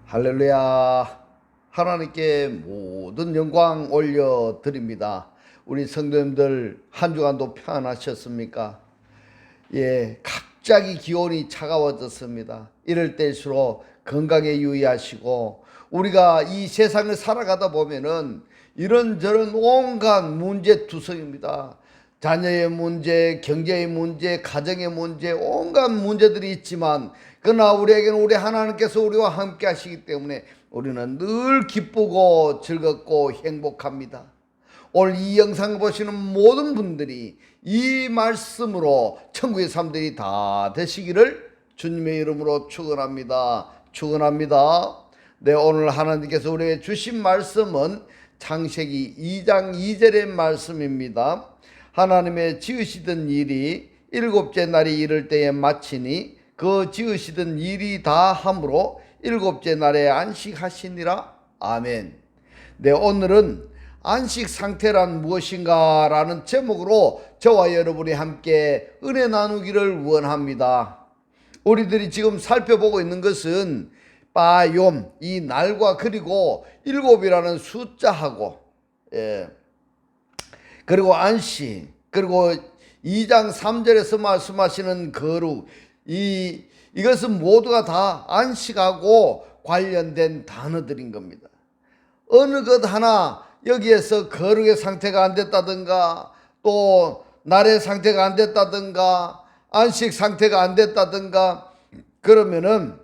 할렐루야. 하나님께 모든 영광 올려드립니다. 우리 성도님들 한 주간도 평안하셨습니까? 갑자기 기온이 차가워졌습니다. 이럴 때일수록 건강에 유의하시고, 우리가 이 세상을 살아가다 보면은 이런저런 온갖 문제투성입니다. 자녀의 문제, 경제의 문제, 가정의 문제, 온갖 문제들이 있지만, 그러나 우리에게는 우리 하나님께서 우리와 함께 하시기 때문에 우리는 늘 기쁘고 즐겁고 행복합니다. 오늘 이 영상 보시는 모든 분들이 이 말씀으로 천국의 사람들이 다 되시기를 주님의 이름으로 축원합니다. 축원합니다. 네, 오늘 하나님께서 우리에게 주신 말씀은 창세기 2장 2절의 말씀입니다. 하나님의 지으시던 일이 일곱째 날이 이를 때에 마치니 그 지으시던 일이 다 함으로 일곱째 날에 안식하시니라. 아멘. 네, 오늘은 안식 상태란 무엇인가 라는 제목으로 저와 여러분이 함께 은혜 나누기를 원합니다. 우리들이 지금 살펴보고 있는 것은 빠욤, 이 날과 그리고 일곱이라는 숫자하고, 그리고 안식, 그리고 2장 3절에서 말씀하시는 거룩, 이것은 모두가 다 안식하고 관련된 단어들인 겁니다. 어느 것 하나 여기에서 거룩의 상태가 안 됐다든가, 또 날의 상태가 안 됐다든가, 안식 상태가 안 됐다든가, 그러면은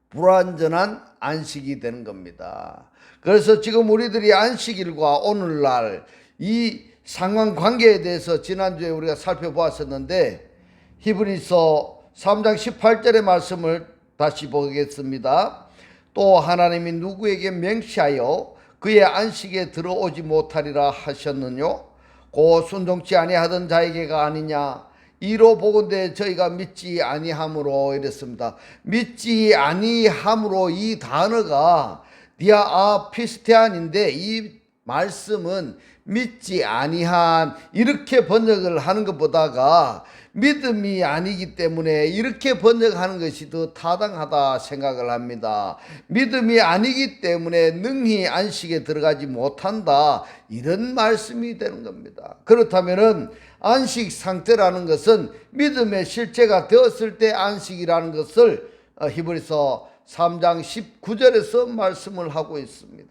불완전한 안식이 되는 겁니다. 그래서 지금 우리들이 안식일과 오늘날 이 상관관계에 대해서 지난주에 우리가 살펴보았었는데, 히브리서 3장 18절의 말씀을 다시 보겠습니다. 또 하나님이 누구에게 맹시하여 그의 안식에 들어오지 못하리라 하셨느뇨? 곧 순종치 아니하던 자에게가 아니냐? 이로 보건대 저희가 믿지 아니함으로 이랬습니다. 믿지 아니함으로, 이 단어가 디아 피스테안인데, 이 말씀은 믿지 아니한 이렇게 번역을 하는 것보다가 믿음이 아니기 때문에 이렇게 번역하는 것이 더 타당하다 생각을 합니다. 믿음이 아니기 때문에 능히 안식에 들어가지 못한다, 이런 말씀이 되는 겁니다. 그렇다면은 안식 상태라는 것은 믿음의 실체가 되었을 때 안식이라는 것을 히브리서 3장 19절에서 말씀을 하고 있습니다.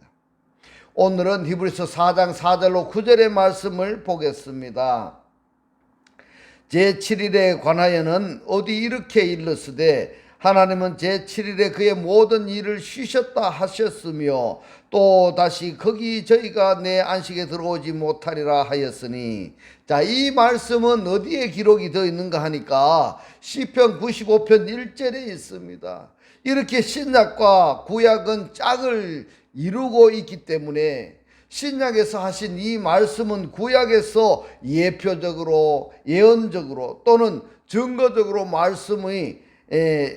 오늘은 히브리서 4장 4절로 9절의 말씀을 보겠습니다. 제7일에 관하여는 어디 이렇게 일렀으되 하나님은 제7일에 그의 모든 일을 쉬셨다 하셨으며 또 다시 거기 저희가 내 안식에 들어오지 못하리라 하였으니, 자, 이 말씀은 어디에 기록이 되어 있는가 하니까 시편 95편 1절에 있습니다. 이렇게 신약과 구약은 짝을 이루고 있기 때문에 신약에서 하신 이 말씀은 구약에서 예표적으로, 예언적으로 또는 증거적으로 말씀이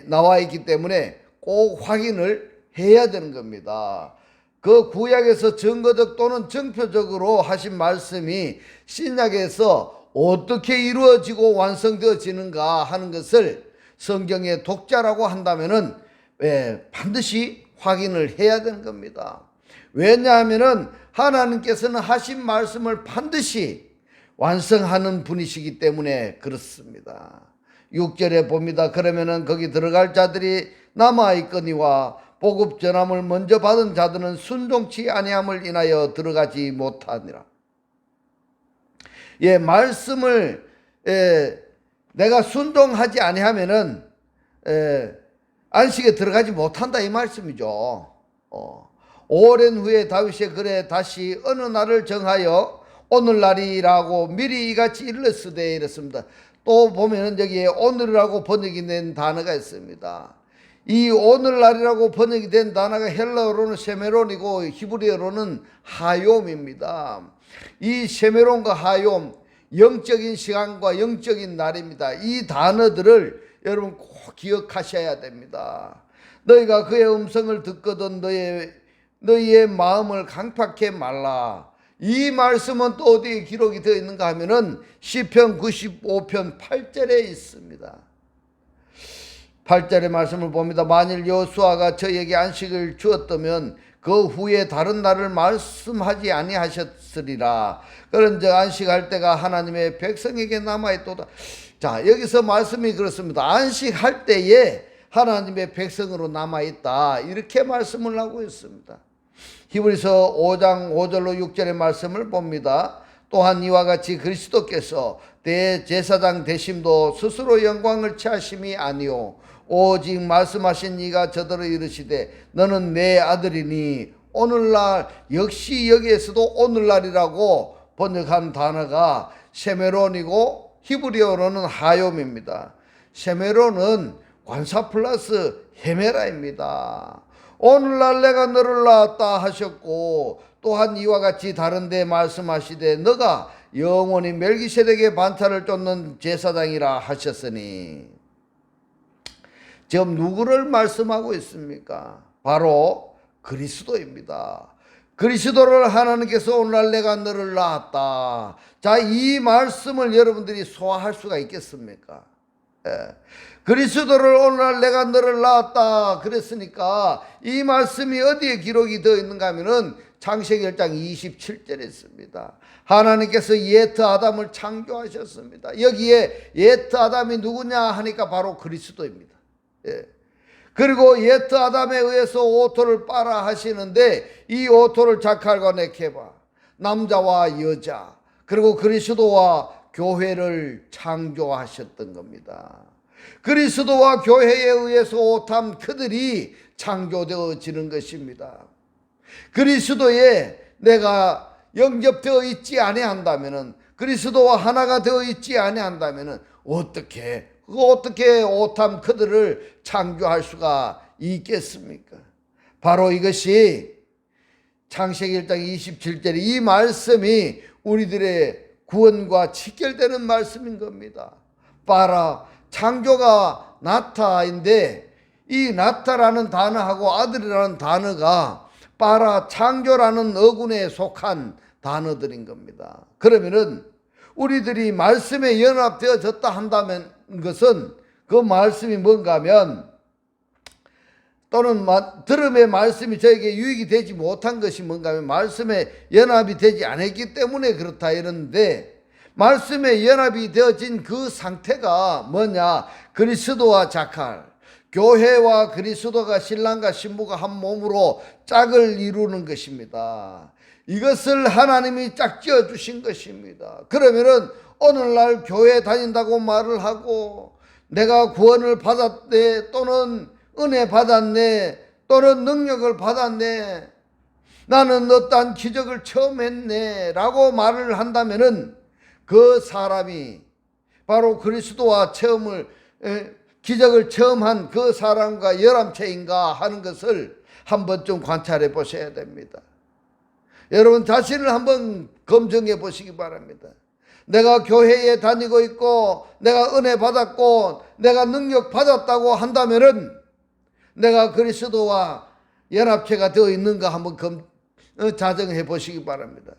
나와 있기 때문에 꼭 확인을 해야 되는 겁니다. 그 구약에서 증거적 또는 증표적으로 하신 말씀이 신약에서 어떻게 이루어지고 완성되어지는가 하는 것을 성경의 독자라고 한다면은 반드시 확인을 해야 되는 겁니다. 왜냐하면은 하나님께서는 하신 말씀을 반드시 완성하는 분이시기 때문에 그렇습니다. 6절에 봅니다. 그러면은 거기 들어갈 자들이 남아있거니와 복음 전함을 먼저 받은 자들은 순종치 아니함을 인하여 들어가지 못하니라. 말씀을 내가 순종하지 아니하면은 안식에 들어가지 못한다, 이 말씀이죠. 오랜 후에 다윗이 그래 다시 어느 날을 정하여 오늘날이라고 미리 이같이 일렀으되 이랬습니다. 또 보면 여기에 오늘이라고 번역이 된 단어가 있습니다. 이 오늘날이라고 번역이 된 단어가 헬라어로는 세메론이고 히브리어로는 하욤입니다. 이 세메론과 하욤, 영적인 시간과 영적인 날입니다. 이 단어들을 여러분 꼭 기억하셔야 됩니다. 너희가 그의 음성을 듣거든 너희의 마음을 강팍해 말라. 이 말씀은 또 어디에 기록이 되어 있는가 하면은 시편 95편 8절에 있습니다. 8절의 말씀을 봅니다. 만일 여호수아가 저에게 안식을 주었다면 그 후에 다른 날을 말씀하지 아니하셨으리라. 그런즉 안식할 때가 하나님의 백성에게 남아있도다. 자, 여기서 말씀이 그렇습니다. 안식할 때에 하나님의 백성으로 남아있다, 이렇게 말씀을 하고 있습니다. 히브리서 5장 5절로 6절의 말씀을 봅니다. 또한 이와 같이 그리스도께서 대제사장 되심도 스스로 영광을 취하심이 아니요 오직 말씀하신 이가 저더러 이르시되 너는 내 아들이니, 오늘날, 역시 여기에서도 오늘날이라고 번역한 단어가 세메론이고 히브리어로는 하욤입니다. 세메론은 관사 플러스 헤메라입니다. 오늘날 내가 너를 낳았다 하셨고, 또한 이와 같이 다른데 말씀하시되 너가 영원히 멜기세덱의 반차를 쫓는 제사장이라 하셨으니. 지금 누구를 말씀하고 있습니까? 바로 그리스도입니다. 그리스도를 하나님께서 오늘날 내가 너를 낳았다. 자, 이 말씀을 여러분들이 소화할 수가 있겠습니까? 그리스도를 오늘날 내가 너를 낳았다 그랬으니까 이 말씀이 어디에 기록이 되어 있는가 하면은 창세기 1장 27절에 있습니다. 하나님께서 예트 아담을 창조하셨습니다. 여기에 예트 아담이 누구냐 하니까 바로 그리스도입니다. 그리고 예트 아담에 의해서 오토를 빨아 하시는데, 이 오토를 자칼과 네케바, 남자와 여자, 그리고 그리스도와 교회를 창조하셨던 겁니다. 그리스도와 교회에 의해서 오탐 그들이 창조되어지는 것입니다. 그리스도에 내가 영접되어 있지 아니한다면은, 그리스도와 하나가 되어 있지 아니한다면은 어떻게 오탐 그들을 창조할 수가 있겠습니까? 바로 이것이 창세기 1장 27절에 이 말씀이 우리들의 구원과 직결되는 말씀인 겁니다. 빠라, 창조가 나타인데 이 나타라는 단어하고 아들이라는 단어가 빠라, 창조라는 어군에 속한 단어들인 겁니다. 그러면은 우리들이 말씀에 연합되어졌다 한다면 것은 그 말씀이 뭔가 하면, 또는 들음의 말씀이 저에게 유익이 되지 못한 것이 뭔가 하면 말씀에 연합이 되지 않았기 때문에 그렇다 이러는데, 말씀에 연합이 되어진 그 상태가 뭐냐? 그리스도와 자칼, 교회와 그리스도가 신랑과 신부가 한 몸으로 짝을 이루는 것입니다. 이것을 하나님이 짝지어 주신 것입니다. 그러면은 오늘날 교회 다닌다고 말을 하고 내가 구원을 받았네, 또는 은혜 받았네, 또는 능력을 받았네, 나는 어떠한 기적을 처음 했네 라고 말을 한다면은 그 사람이 바로 그리스도와 기적을 처음 한 그 사람과 열람체인가 하는 것을 한번 좀 관찰해 보셔야 됩니다. 여러분 자신을 한번 검증해 보시기 바랍니다. 내가 교회에 다니고 있고 내가 은혜 받았고 내가 능력 받았다고 한다면은 내가 그리스도와 연합체가 되어 있는가 한번 자정해 보시기 바랍니다.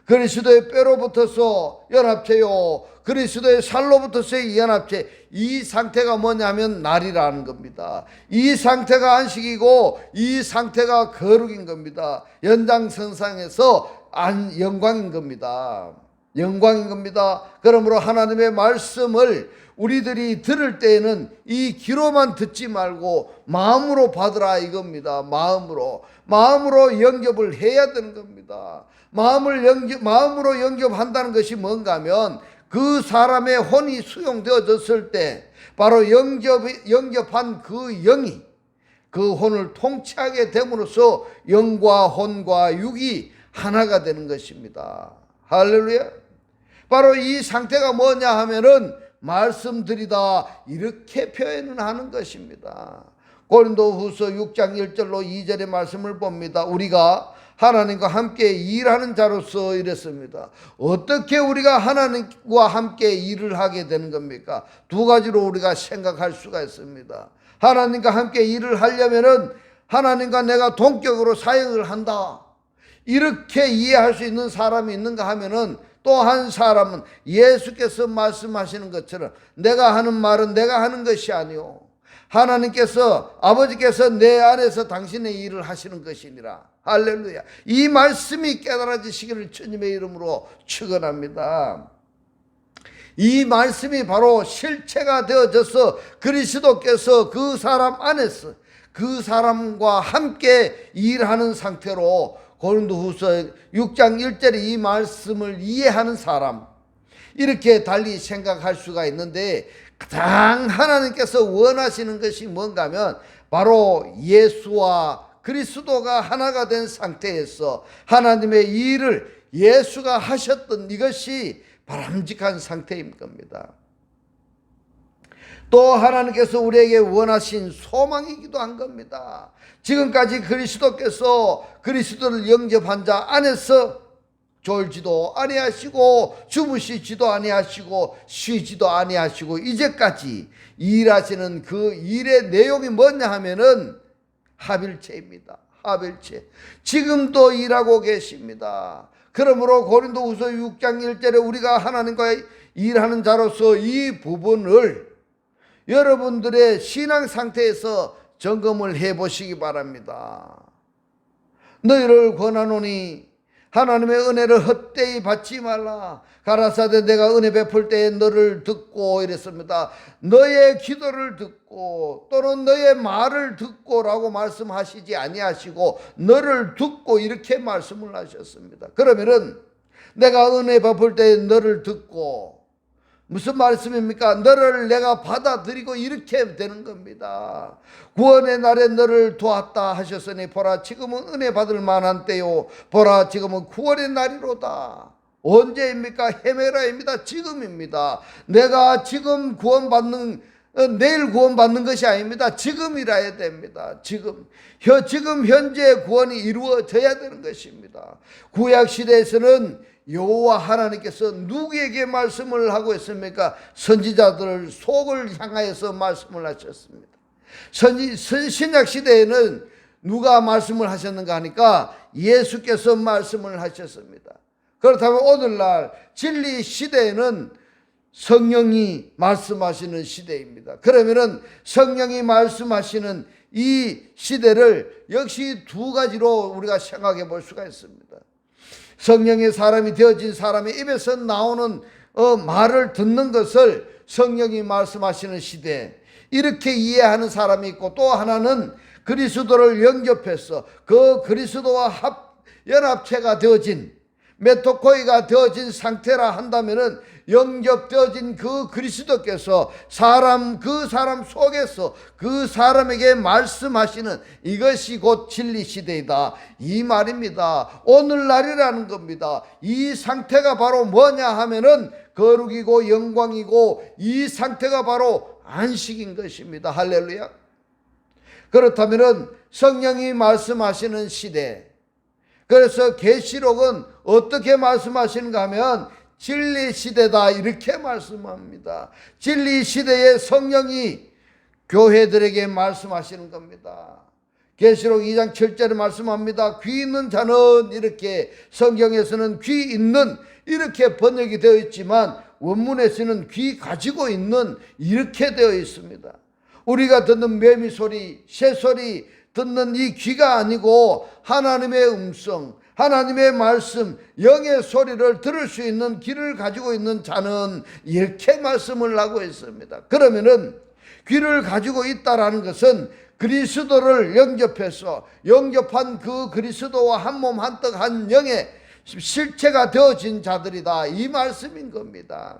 그리스도의 뼈로부터서 연합체요, 그리스도의 살로부터서의 연합체, 이 상태가 뭐냐면 날이라는 겁니다. 이 상태가 안식이고 이 상태가 거룩인 겁니다. 연장선상에서 영광인 겁니다. 영광인 겁니다. 그러므로 하나님의 말씀을 우리들이 들을 때에는 이 귀로만 듣지 말고 마음으로 받으라 이겁니다. 마음으로 영접을 해야 되는 겁니다. 마음으로 영접한다는 것이 뭔가 하면 그 사람의 혼이 수용되어졌을 때 바로 영접한 그 영이 그 혼을 통치하게 됨으로써 영과 혼과 육이 하나가 되는 것입니다. 할렐루야. 바로 이 상태가 뭐냐 하면은 말씀드리다 이렇게 표현을 하는 것입니다. 고린도후서 6장 1절로 2절의 말씀을 봅니다. 우리가 하나님과 함께 일하는 자로서 이랬습니다. 어떻게 우리가 하나님과 함께 일을 하게 되는 겁니까? 두 가지로 우리가 생각할 수가 있습니다. 하나님과 함께 일을 하려면은 하나님과 내가 동격으로 사역을 한다, 이렇게 이해할 수 있는 사람이 있는가 하면은 또 한 사람은 예수께서 말씀하시는 것처럼 내가 하는 말은 내가 하는 것이 아니오, 하나님께서 아버지께서 내 안에서 당신의 일을 하시는 것이니라. 할렐루야. 이 말씀이 깨달아지시기를 주님의 이름으로 축원합니다. 이 말씀이 바로 실체가 되어져서 그리스도께서 그 사람 안에서 그 사람과 함께 일하는 상태로 고린도후서 6장 1절에 이 말씀을 이해하는 사람, 이렇게 달리 생각할 수가 있는데, 가장 하나님께서 원하시는 것이 뭔가 하면 바로 예수와 그리스도가 하나가 된 상태에서 하나님의 일을 예수가 하셨던 이것이 바람직한 상태인 겁니다. 또 하나님께서 우리에게 원하신 소망이기도 한 겁니다. 지금까지 그리스도께서 그리스도를 영접한 자 안에서 졸지도 아니하시고 주무시지도 아니하시고 쉬지도 아니하시고 이제까지 일하시는 그 일의 내용이 뭐냐 하면은 합일체입니다. 합일체. 지금도 일하고 계십니다. 그러므로 고린도후서 6장 1절에 우리가 하나님과 일하는 자로서 이 부분을 여러분들의 신앙 상태에서 점검을 해보시기 바랍니다. 너희를 권하노니 하나님의 은혜를 헛되이 받지 말라. 가라사대 내가 은혜 베풀 때에 너를 듣고 이랬습니다. 너의 기도를 듣고 또는 너의 말을 듣고라고 말씀하시지 아니하시고 너를 듣고 이렇게 말씀을 하셨습니다. 그러면은 내가 은혜 베풀 때에 너를 듣고 무슨 말씀입니까? 너를 내가 받아들이고 이렇게 되는 겁니다. 구원의 날에 너를 도왔다 하셨으니 보라 지금은 은혜 받을 만한 때요 보라 지금은 구원의 날이로다. 언제입니까? 헤메라입니다. 지금입니다. 내가 지금 구원받는 내일 구원받는 것이 아닙니다. 지금이라야 됩니다. 지금 현재 구원이 이루어져야 되는 것입니다. 구약 시대에서는 여호와 하나님께서 누구에게 말씀을 하고 있습니까? 선지자들 속을 향하여서 말씀을 하셨습니다. 신약 시대에는 누가 말씀을 하셨는가 하니까 예수께서 말씀을 하셨습니다. 그렇다면 오늘날 진리 시대에는 성령이 말씀하시는 시대입니다. 그러면은 성령이 말씀하시는 이 시대를 역시 두 가지로 우리가 생각해 볼 수가 있습니다. 성령의 사람이 되어진 사람의 입에서 나오는 말을 듣는 것을 성령이 말씀하시는 시대, 이렇게 이해하는 사람이 있고, 또 하나는 그리스도를 영접해서 그 그리스도와 연합체가 되어진 메토코이가 되어진 상태라 한다면은 영접되어진 그 그리스도께서 그 사람 속에서 그 사람에게 말씀하시는 이것이 곧 진리 시대이다 이 말입니다. 오늘날이라는 겁니다. 이 상태가 바로 뭐냐 하면은 거룩이고 영광이고 이 상태가 바로 안식인 것입니다. 할렐루야. 그렇다면은 성령이 말씀하시는 시대, 그래서 계시록은 어떻게 말씀하시는가 하면 진리 시대다 이렇게 말씀합니다. 진리 시대에 성령이 교회들에게 말씀하시는 겁니다. 계시록 2장 7절에 말씀합니다. 귀 있는 자는, 이렇게 성경에서는 귀 있는 이렇게 번역이 되어 있지만 원문에서는 귀 가지고 있는 이렇게 되어 있습니다. 우리가 듣는 매미 소리, 새 소리 듣는 이 귀가 아니고 하나님의 음성, 하나님의 말씀, 영의 소리를 들을 수 있는 귀를 가지고 있는 자는, 이렇게 말씀을 하고 있습니다. 그러면은 귀를 가지고 있다라는 것은 그리스도를 영접한 그 그리스도와 한 몸 한 떡 한 영의 실체가 되어진 자들이다 이 말씀인 겁니다.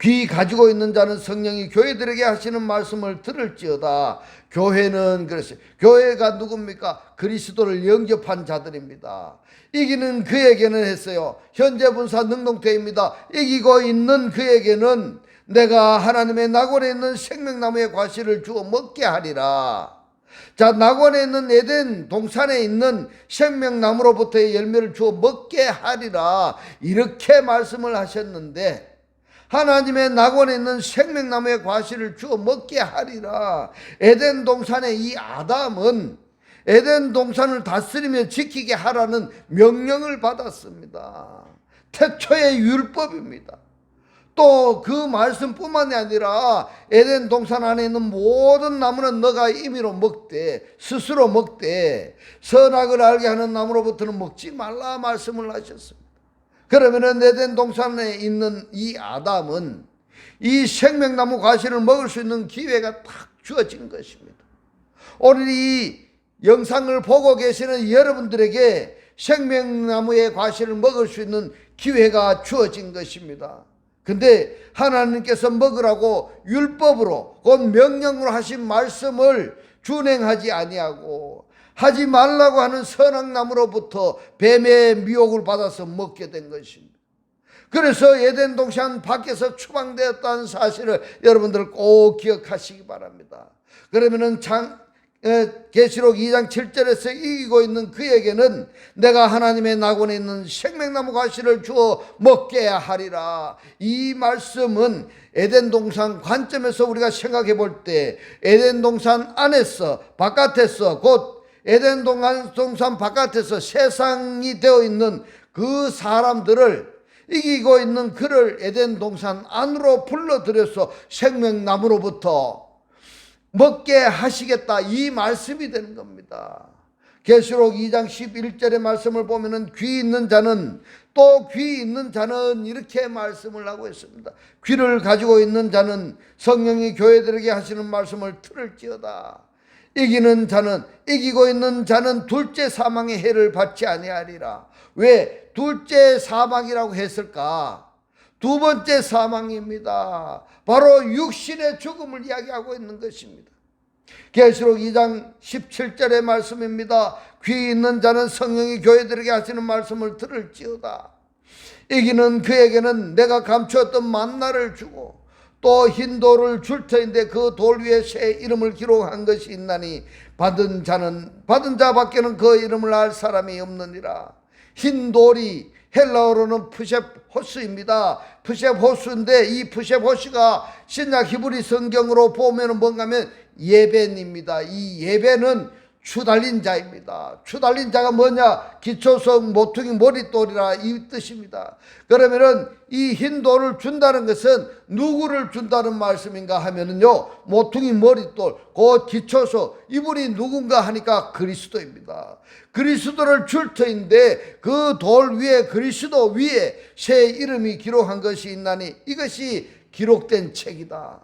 귀 가지고 있는 자는 성령이 교회들에게 하시는 말씀을 들을지어다. 교회는 그랬어요. 교회가 누굽니까? 그리스도를 영접한 자들입니다. 이기는 그에게는 했어요. 현재 분사 능동태입니다. 이기고 있는 그에게는 내가 하나님의 낙원에 있는 생명나무의 과실을 주어 먹게 하리라. 자, 낙원에 있는 에덴 동산에 있는 생명나무로부터의 열매를 주어 먹게 하리라 이렇게 말씀을 하셨는데, 하나님의 낙원에 있는 생명나무의 과실을 주어 먹게 하리라. 에덴 동산의 이 아담은 에덴 동산을 다스리며 지키게 하라는 명령을 받았습니다. 태초의 율법입니다. 또 그 말씀뿐만이 아니라 에덴 동산 안에 있는 모든 나무는 너가 임의로 먹되 스스로 먹되 선악을 알게 하는 나무로부터는 먹지 말라 말씀을 하셨습니다. 그러면은 에덴 동산에 있는 이 아담은 이 생명나무 과실을 먹을 수 있는 기회가 딱 주어진 것입니다. 오늘 이 영상을 보고 계시는 여러분들에게 생명나무의 과실을 먹을 수 있는 기회가 주어진 것입니다. 근데 하나님께서 먹으라고 율법으로 곧 명령으로 하신 말씀을 준행하지 아니하고 하지 말라고 하는 선악나무로부터 뱀의 미혹을 받아서 먹게 된 것입니다. 그래서 에덴 동산 밖에서 추방되었다는 사실을 여러분들 꼭 기억하시기 바랍니다. 그러면은 계시록 2장 7절에서 이기고 있는 그에게는 내가 하나님의 낙원에 있는 생명나무 과실을 주어 먹게 하리라. 이 말씀은 에덴 동산 관점에서 우리가 생각해 볼 때 에덴 동산 안에서 바깥에서 곧 에덴 동산 바깥에서 세상이 되어 있는 그 사람들을 이기고 있는 그를 에덴 동산 안으로 불러들여서 생명나무로부터 먹게 하시겠다, 이 말씀이 되는 겁니다. 계시록 2장 11절의 말씀을 보면은 귀 있는 자는 또 귀 있는 자는 이렇게 말씀을 하고 있습니다. 귀를 가지고 있는 자는 성령이 교회들에게 하시는 말씀을 들을지어다. 이기고 있는 자는 둘째 사망의 해를 받지 아니하리라. 왜 둘째 사망이라고 했을까? 두 번째 사망입니다. 바로 육신의 죽음을 이야기하고 있는 것입니다. 계시록 2장 17절의 말씀입니다. 귀 있는 자는 성령이 교회들에게 하시는 말씀을 들을지어다. 이기는 그에게는 내가 감추었던 만나를 주고 또 흰 돌을 줄 터인데 그 돌 위에 새 이름을 기록한 것이 있나니 받은 자 밖에는 그 이름을 알 사람이 없느니라. 흰 돌이 헬라어로는 푸셉호스입니다. 푸셉호스인데 이 푸셉호스가 신약 히브리 성경으로 보면 뭔가 하면 예벤입니다. 이 예벤은 추달린 자입니다. 추달린 자가 뭐냐? 기초성 모퉁이 머릿돌이라 이 뜻입니다. 그러면은 이 흰 돌을 준다는 것은 누구를 준다는 말씀인가 하면은요, 모퉁이 머릿돌, 곧 기초소, 이분이 누군가 하니까 그리스도입니다. 그리스도를 줄 터인데 그 돌 위에 그리스도 위에 새 이름이 기록한 것이 있나니 이것이 기록된 책이다.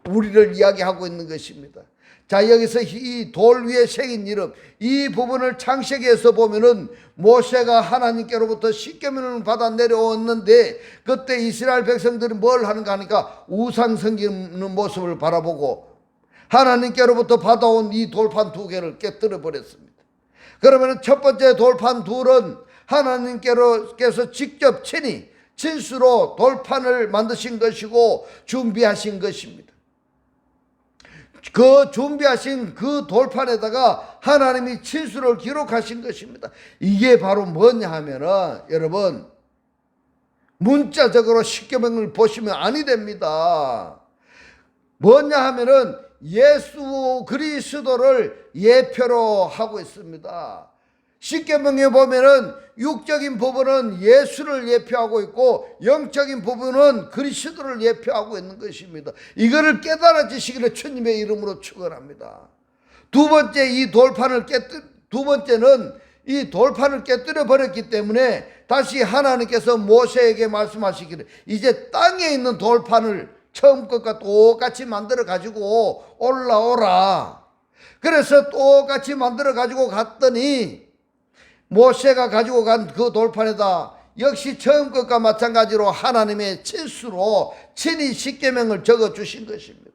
우리를 이야기하고 있는 것입니다. 자, 여기서 이 돌 위에 새긴 이름, 이 부분을 창세기에서 보면은 모세가 하나님께로부터 십계명을 받아 내려왔는데 그때 이스라엘 백성들이 뭘 하는가 하니까 우상 섬기는 모습을 바라보고 하나님께로부터 받아온 이 돌판 두 개를 깨뜨려 버렸습니다. 그러면 첫 번째 돌판 둘은 하나님께서 직접 친히 진수로 돌판을 만드신 것이고 준비하신 것입니다. 그 준비하신 그 돌판에다가 하나님이 친수를 기록하신 것입니다. 이게 바로 뭐냐 하면은 여러분 문자적으로 십계명을 보시면 아니 됩니다. 뭐냐 하면은 예수 그리스도를 예표로 하고 있습니다. 십계명에 보면은 육적인 부분은 예수를 예표하고 있고 영적인 부분은 그리스도를 예표하고 있는 것입니다. 이거를 깨달아지시기를 주님의 이름으로 축원합니다. 두 번째는 이 돌판을 깨뜨려 버렸기 때문에 다시 하나님께서 모세에게 말씀하시기를 이제 땅에 있는 돌판을 처음 것과 똑같이 만들어 가지고 올라오라. 그래서 똑같이 만들어 가지고 갔더니 모세가 가지고 간 그 돌판에다 역시 처음 것과 마찬가지로 하나님의 친수로 친히 십계명을 적어 주신 것입니다.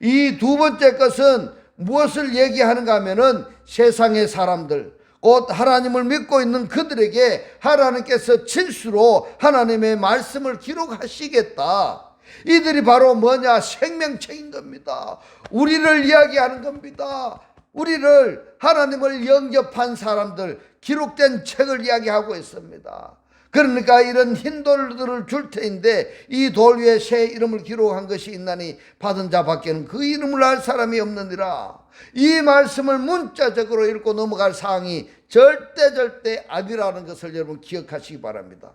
이 두 번째 것은 무엇을 얘기하는가 하면은 세상의 사람들, 곧 하나님을 믿고 있는 그들에게 하나님께서 친수로 하나님의 말씀을 기록하시겠다. 이들이 바로 뭐냐? 생명책인 겁니다. 우리를 이야기하는 겁니다. 우리를 하나님을 영접한 사람들, 기록된 책을 이야기하고 있습니다. 그러니까 이런 흰 돌들을 줄 터인데 이 돌 위에 새 이름을 기록한 것이 있나니 받은 자 밖에는 그 이름을 알 사람이 없느니라. 이 말씀을 문자적으로 읽고 넘어갈 사항이 절대 아니라는 것을 여러분 기억하시기 바랍니다.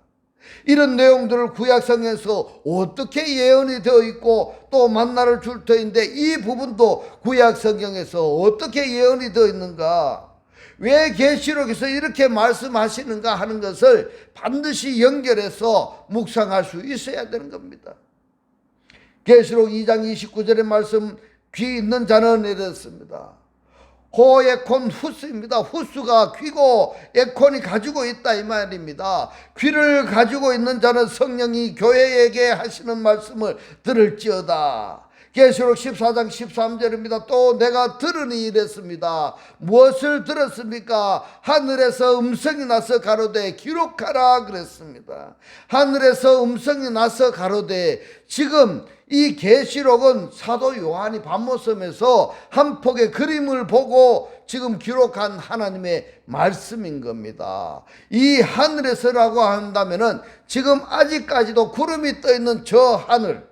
이런 내용들을 구약성경에서 어떻게 예언이 되어 있고 또 만나를 줄 터인데 이 부분도 구약성경에서 어떻게 예언이 되어 있는가, 왜 계시록에서 이렇게 말씀하시는가 하는 것을 반드시 연결해서 묵상할 수 있어야 되는 겁니다. 계시록 2장 29절의 말씀, 귀 있는 자는 이랬습니다. 호에콘 후스입니다. 후스가 귀고 에콘이 가지고 있다 이 말입니다. 귀를 가지고 있는 자는 성령이 교회에게 하시는 말씀을 들을지어다. 계시록 14장 13절입니다. 또 내가 들으니 이랬습니다. 무엇을 들었습니까? 하늘에서 음성이 나서 가로되 기록하라 그랬습니다. 하늘에서 음성이 나서 가로되, 지금 이 계시록은 사도 요한이 밤모섬에서 한 폭의 그림을 보고 지금 기록한 하나님의 말씀인 겁니다. 이 하늘에서라고 한다면은 지금 아직까지도 구름이 떠 있는 저 하늘,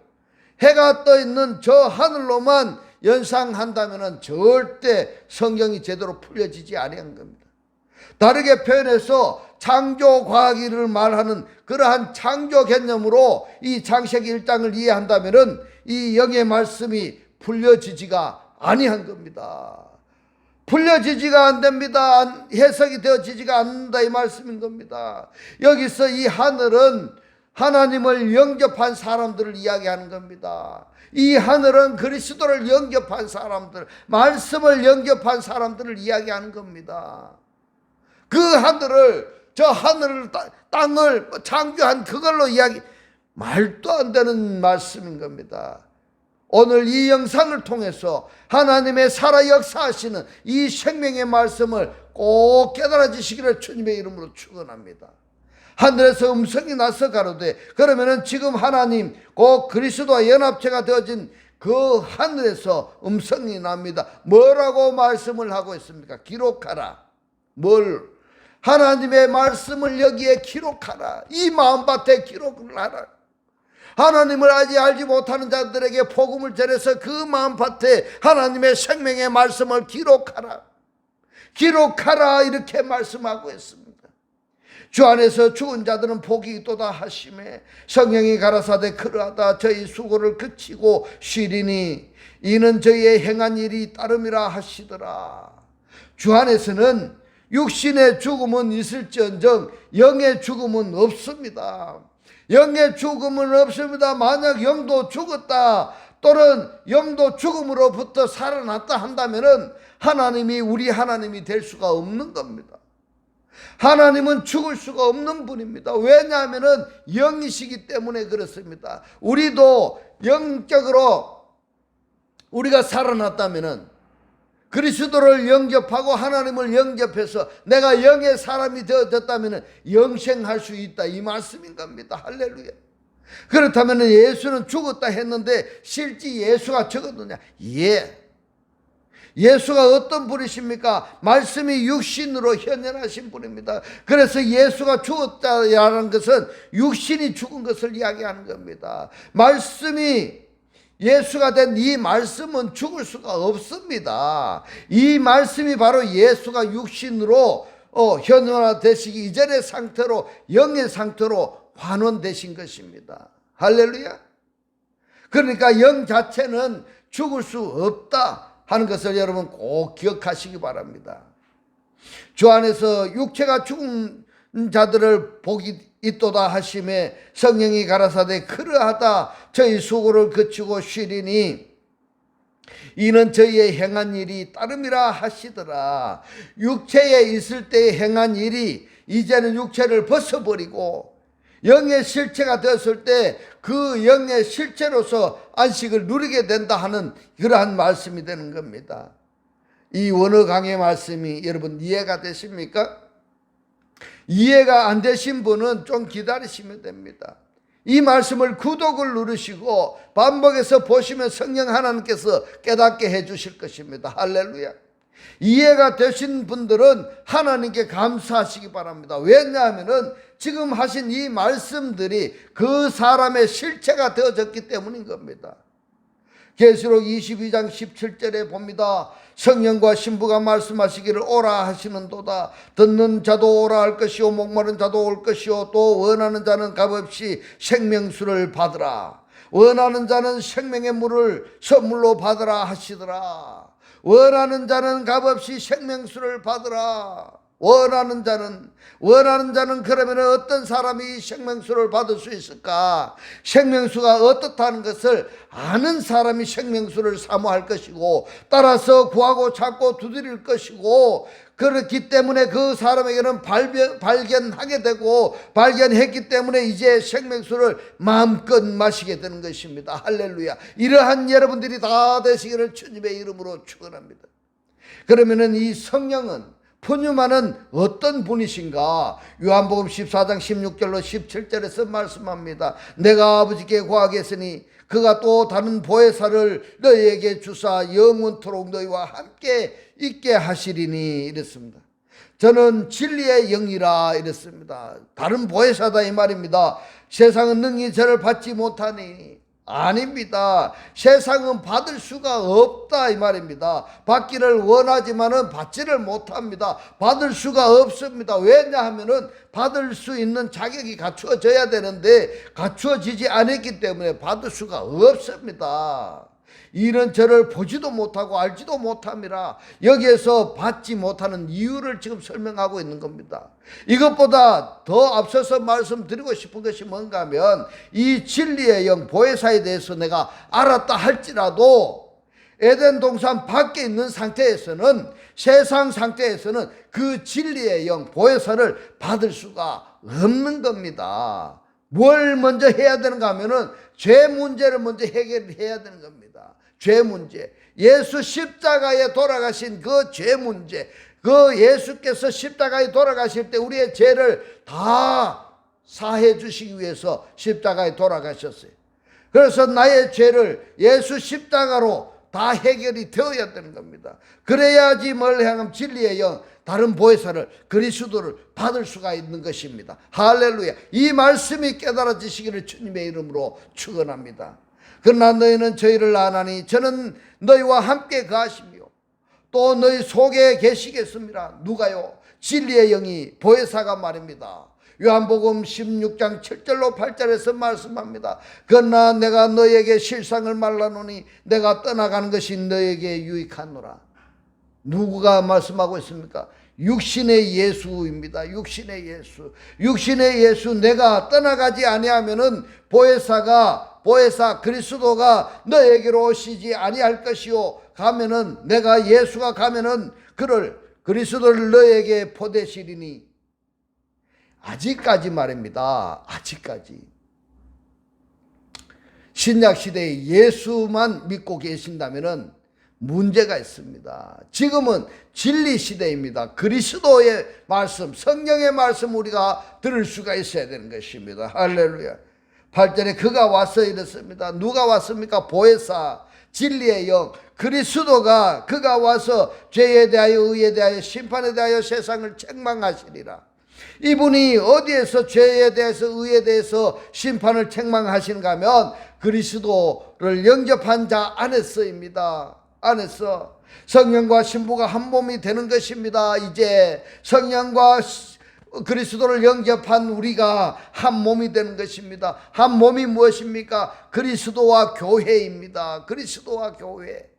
해가 떠 있는 저 하늘로만 연상한다면은 절대 성경이 제대로 풀려지지 아니한 겁니다. 다르게 표현해서 창조과학을 말하는 그러한 창조 개념으로 이 창세기 1장을 이해한다면은 이 영의 말씀이 풀려지지가 아니한 겁니다. 풀려지지가 안 됩니다. 해석이 되어지지가 않는다 이 말씀인 겁니다. 여기서 이 하늘은 하나님을 영접한 사람들을 이야기하는 겁니다. 이 하늘은 그리스도를 영접한 사람들, 말씀을 영접한 사람들을 이야기하는 겁니다. 그 하늘을, 저 하늘을, 땅을 창조한 그걸로 말도 안 되는 말씀인 겁니다. 오늘 이 영상을 통해서 하나님의 살아 역사하시는 이 생명의 말씀을 꼭 깨달아지시기를 주님의 이름으로 축원합니다. 하늘에서 음성이 나서 가로되, 그러면은 지금 하나님 곧 그리스도와 연합체가 되어진 그 하늘에서 음성이 납니다. 뭐라고 말씀을 하고 있습니까? 기록하라. 뭘? 하나님의 말씀을 여기에 기록하라. 이 마음밭에 기록을 하라. 하나님을 아직 알지 못하는 자들에게 복음을 전해서 그 마음밭에 하나님의 생명의 말씀을 기록하라. 기록하라 이렇게 말씀하고 있습니다. 주 안에서 죽은 자들은 복이 있도다 하시매 성령이 가라사대 그러하다 저희 수고를 그치고 쉬리니 이는 저희의 행한 일이 따름이라 하시더라. 주 안에서는 육신의 죽음은 있을지언정 영의 죽음은 없습니다. 영의 죽음은 없습니다. 만약 영도 죽었다 또는 영도 죽음으로부터 살아났다 한다면은 하나님이 우리 하나님이 될 수가 없는 겁니다. 하나님은 죽을 수가 없는 분입니다. 왜냐하면은 영이시기 때문에 그렇습니다. 우리도 영적으로 우리가 살아났다면은 그리스도를 영접하고 하나님을 영접해서 내가 영의 사람이 되어졌다면 영생할 수 있다 이 말씀인 겁니다. 할렐루야. 그렇다면 예수는 죽었다 했는데 실제 예수가 죽었느냐? 예수가 어떤 분이십니까? 말씀이 육신으로 현현하신 분입니다. 그래서 예수가 죽었다라는 것은 육신이 죽은 것을 이야기하는 겁니다. 말씀이 예수가 된 이 말씀은 죽을 수가 없습니다. 이 말씀이 바로 예수가 육신으로 현현화되시기 이전의 상태로 영의 상태로 환원되신 것입니다. 할렐루야. 그러니까 영 자체는 죽을 수 없다 하는 것을 여러분 꼭 기억하시기 바랍니다. 주 안에서 육체가 죽은 자들을 복이 있도다 하심에 성령이 가라사대 그러하다 저희 수고를 그치고 쉬리니 이는 저희의 행한 일이 따름이라 하시더라. 육체에 있을 때 행한 일이 이제는 육체를 벗어버리고 영의 실체가 되었을 때 그 영의 실체로서 안식을 누리게 된다 하는 그러한 말씀이 되는 겁니다. 이 원어 강의 말씀이 여러분 이해가 되십니까? 이해가 안 되신 분은 좀 기다리시면 됩니다. 이 말씀을 구독을 누르시고 반복해서 보시면 성령 하나님께서 깨닫게 해 주실 것입니다. 할렐루야. 이해가 되신 분들은 하나님께 감사하시기 바랍니다. 왜냐하면 지금 하신 이 말씀들이 그 사람의 실체가 되어졌기 때문인 겁니다. 계시록 22장 17절에 봅니다. 성령과 신부가 말씀하시기를 오라 하시는도다. 듣는 자도 오라 할 것이요 목마른 자도 올 것이요 또 원하는 자는 값없이 생명수를 받으라. 원하는 자는 생명의 물을 선물로 받으라 하시더라. 원하는 자는 값없이 생명수를 받으라. 원하는 자는 그러면 어떤 사람이 생명수를 받을 수 있을까? 생명수가 어떻다는 것을 아는 사람이 생명수를 사모할 것이고, 따라서 구하고 찾고 두드릴 것이고, 그렇기 때문에 그 사람에게는 발견하게 되고, 발견했기 때문에 이제 생명수를 마음껏 마시게 되는 것입니다. 할렐루야. 이러한 여러분들이 다 되시기를 주님의 이름으로 축원합니다. 그러면은 이 성령은 푸뉴마는 어떤 분이신가? 요한복음 14장 16절로 17절에서 말씀합니다. 내가 아버지께 구하겠으니 그가 또 다른 보혜사를 너희에게 주사 영원토록 너희와 함께 있게 하시리니 이랬습니다. 저는 진리의 영이라 이랬습니다. 다른 보혜사다 이 말입니다. 세상은 능히 저를 받지 못하니, 아닙니다. 세상은 받을 수가 없다 이 말입니다. 받기를 원하지만은 받지를 못합니다. 받을 수가 없습니다. 왜냐하면은 받을 수 있는 자격이 갖추어져야 되는데 갖추어지지 않았기 때문에 받을 수가 없습니다. 이는 저를 보지도 못하고 알지도 못함이라. 여기에서 받지 못하는 이유를 지금 설명하고 있는 겁니다. 이것보다 더 앞서서 말씀드리고 싶은 것이 뭔가 하면, 이 진리의 영 보혜사에 대해서 내가 알았다 할지라도 에덴 동산 밖에 있는 상태에서는, 세상 상태에서는 그 진리의 영 보혜사를 받을 수가 없는 겁니다. 뭘 먼저 해야 되는가 하면은 죄 문제를 먼저 해결해야 되는 겁니다. 죄 문제, 예수 십자가에 돌아가신 그 죄 문제, 그 예수께서 십자가에 돌아가실 때 우리의 죄를 다 사해 주시기 위해서 십자가에 돌아가셨어요. 그래서 나의 죄를 예수 십자가로 다 해결이 되어야 되는 겁니다. 그래야지 뭘 향하면 진리의 영, 다른 보혜사를, 그리스도를 받을 수가 있는 것입니다. 할렐루야. 이 말씀이 깨달아지시기를 주님의 이름으로 축원합니다. 그러나 너희는 저희를 아나니 저는 너희와 함께 가시며 또 너희 속에 계시겠습니다. 누가요? 진리의 영이, 보혜사가 말입니다. 요한복음 16장 7절로 8절에서 말씀합니다. 그러나 내가 너희에게 실상을 말하노니 내가 떠나가는 것이 너희에게 유익하노라. 누구가 말씀하고 있습니까? 육신의 예수입니다. 육신의 예수. 육신의 예수, 내가 떠나가지 아니하면은 보혜사 그리스도가 너에게로 오시지 아니할 것이요, 가면은 내가 예수가 가면은 그리스도를 너에게 보내시리니. 아직까지 말입니다. 아직까지 신약 시대에 예수만 믿고 계신다면은 문제가 있습니다. 지금은 진리 시대입니다. 그리스도의 말씀, 성령의 말씀 우리가 들을 수가 있어야 되는 것입니다. 할렐루야. 8절에 그가 와서 이랬습니다. 누가 왔습니까? 보혜사, 진리의 영, 그리스도가 그가 와서 죄에 대하여 의에 대하여 심판에 대하여 세상을 책망하시리라. 이분이 어디에서 죄에 대해서 의에 대해서 심판을 책망하시는가 하면 그리스도를 영접한 자 안에서입니다. 안에서 성령과 신부가 한 몸이 되는 것입니다. 이제 성령과 그리스도를 영접한 우리가 한 몸이 되는 것입니다. 한 몸이 무엇입니까? 그리스도와 교회입니다. 그리스도와 교회.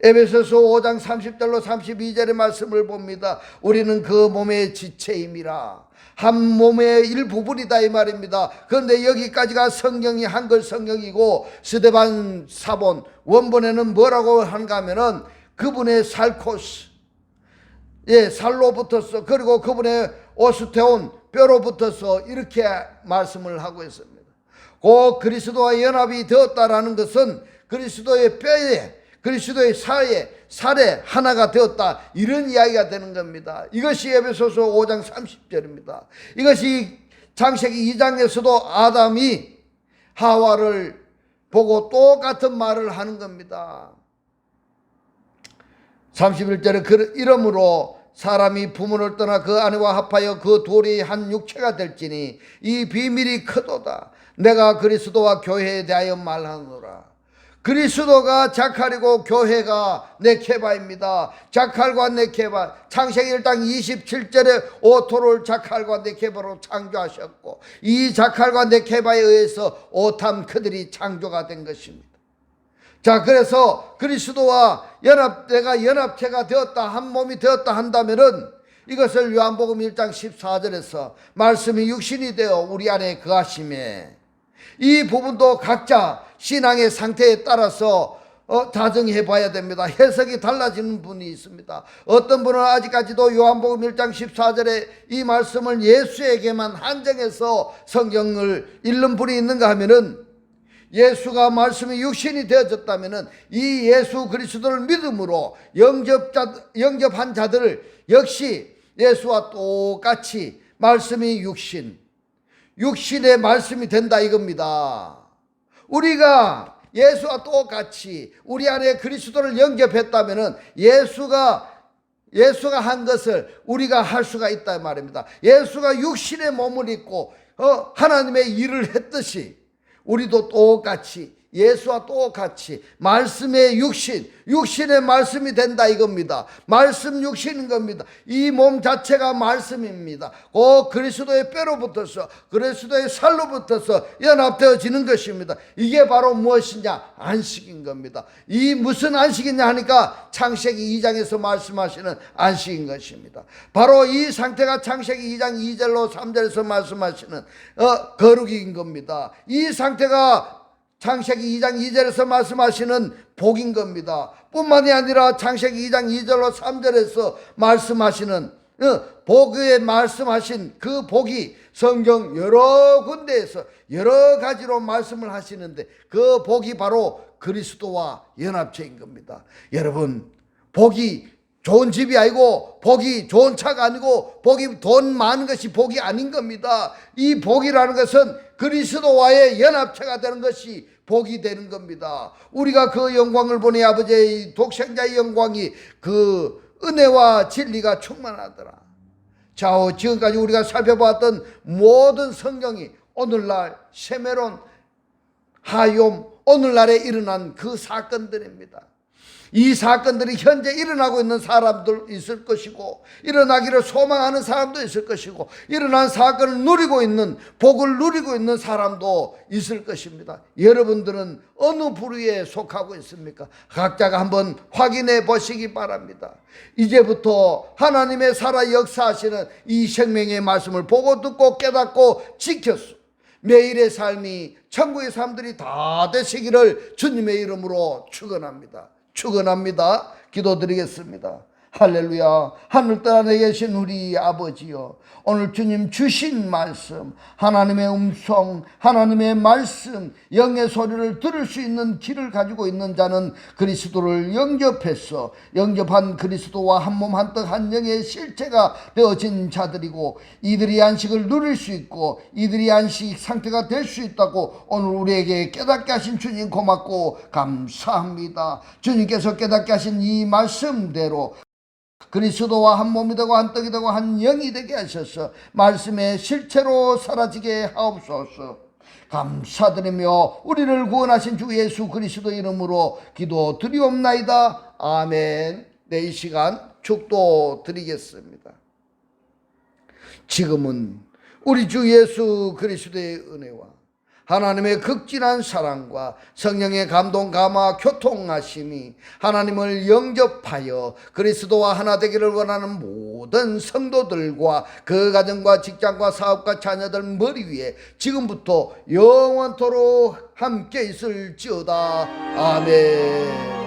에베소서 5장 30절로 32절의 말씀을 봅니다. 우리는 그 몸의 지체임이라. 한 몸의 일부분이다 이 말입니다. 그런데 여기까지가 성경이 한글 성경이고, 스데반 사본 원본에는 뭐라고 하는가 하면은 그분의 살코스, 살로 붙었어. 그리고 그분의 오스테온, 뼈로 붙어서 이렇게 말씀을 하고 있습니다. 그 그리스도와 연합이 되었다라는 것은 그리스도의 뼈에, 그리스도의 살에 하나가 되었다, 이런 이야기가 되는 겁니다. 이것이 에베소서 5장 30절입니다. 이것이 창세기 2장에서도 아담이 하와를 보고 똑같은 말을 하는 겁니다. 31절에 이러므로 사람이 부모를 떠나 그 아내와 합하여 그 둘이 한 육체가 될지니 이 비밀이 크도다. 내가 그리스도와 교회에 대하여 말하노라. 그리스도가 자칼이고 교회가 네케바입니다. 자칼과 네케바, 창세기 1장 27절에 오토를 자칼과 네케바로 창조하셨고, 이 자칼과 네케바에 의해서 오탐 그들이 창조가 된 것입니다. 자, 그래서 그리스도와 내가 연합체가 되었다, 한 몸이 되었다 한다면은, 이것을 요한복음 1장 14절에서 말씀이 육신이 되어 우리 안에 거하심에, 이 부분도 각자 신앙의 상태에 따라서 다정해 봐야 됩니다. 해석이 달라지는 분이 있습니다. 어떤 분은 아직까지도 요한복음 1장 14절에 이 말씀을 예수에게만 한정해서 성경을 읽는 분이 있는가 하면은, 예수가 말씀이 육신이 되어졌다면은 이 예수 그리스도를 믿음으로 영접한 자들을 역시 예수와 똑같이 말씀이 육신의 말씀이 된다 이겁니다. 우리가 예수와 똑같이 우리 안에 그리스도를 영접했다면은 예수가 한 것을 우리가 할 수가 있다 말입니다. 예수가 육신의 몸을 입고 하나님의 일을 했듯이 우리도 똑같이 예수와 똑같이 말씀의 육신의 말씀이 된다 이겁니다. 말씀 육신인 겁니다. 이 몸 자체가 말씀입니다. 그리스도의 뼈로 붙어서 그리스도의 살로 붙어서 연합되어지는 것입니다. 이게 바로 무엇이냐? 안식인 겁니다. 이 무슨 안식이냐 하니까 창세기 2장에서 말씀하시는 안식인 것입니다. 바로 이 상태가 창세기 2장 2절로 3절에서 말씀하시는 거룩인 겁니다. 이 상태가 창세기 2장 2절에서 말씀하시는 복인 겁니다. 뿐만이 아니라 창세기 2장 2절로 3절에서 말씀하시는 복에 말씀하신 그 복이 성경 여러 군데에서 여러 가지로 말씀을 하시는데, 그 복이 바로 그리스도와 연합체인 겁니다. 여러분, 복이 좋은 집이 아니고, 복이 좋은 차가 아니고, 복이 돈 많은 것이 복이 아닌 겁니다. 이 복이라는 것은 그리스도와의 연합체가 되는 것이 복이 되는 겁니다. 우리가 그 영광을 보니 아버지의 독생자의 영광이 그 은혜와 진리가 충만하더라. 자, 지금까지 우리가 살펴봤던 모든 성경이 오늘날 세메론, 하욤, 오늘날에 일어난 그 사건들입니다. 이 사건들이 현재 일어나고 있는 사람도 있을 것이고, 일어나기를 소망하는 사람도 있을 것이고, 일어난 사건을 누리고 있는, 복을 누리고 있는 사람도 있을 것입니다. 여러분들은 어느 부류에 속하고 있습니까? 각자가 한번 확인해 보시기 바랍니다. 이제부터 하나님의 살아 역사하시는 이 생명의 말씀을 보고 듣고 깨닫고 지켰소. 매일의 삶이 천국의 삶들이 다 되시기를 주님의 이름으로 축원합니다. 기도드리겠습니다. 할렐루야. 하늘뜰 안에 계신 우리 아버지여, 오늘 주님 주신 말씀, 하나님의 음성, 하나님의 말씀, 영의 소리를 들을 수 있는 귀를 가지고 있는 자는 그리스도를 영접했어. 영접한 그리스도와 한 몸 한 떡 한 영의 실체가 되어진 자들이고, 이들이 안식을 누릴 수 있고 이들이 안식 상태가 될 수 있다고 오늘 우리에게 깨닫게 하신 주님 고맙고 감사합니다. 주님께서 깨닫게 하신 이 말씀대로 그리스도와 한 몸이 되고 한 떡이 되고 한 영이 되게 하셔서 말씀의 실체로 사라지게 하옵소서. 감사드리며 우리를 구원하신 주 예수 그리스도 이름으로 기도드리옵나이다. 아멘. 네, 이 시간 축도 드리겠습니다. 지금은 우리 주 예수 그리스도의 은혜와 하나님의 극진한 사랑과 성령의 감동, 감화, 교통하심이 하나님을 영접하여 그리스도와 하나 되기를 원하는 모든 성도들과 그 가정과 직장과 사업과 자녀들 머리 위에 지금부터 영원토록 함께 있을지어다. 아멘.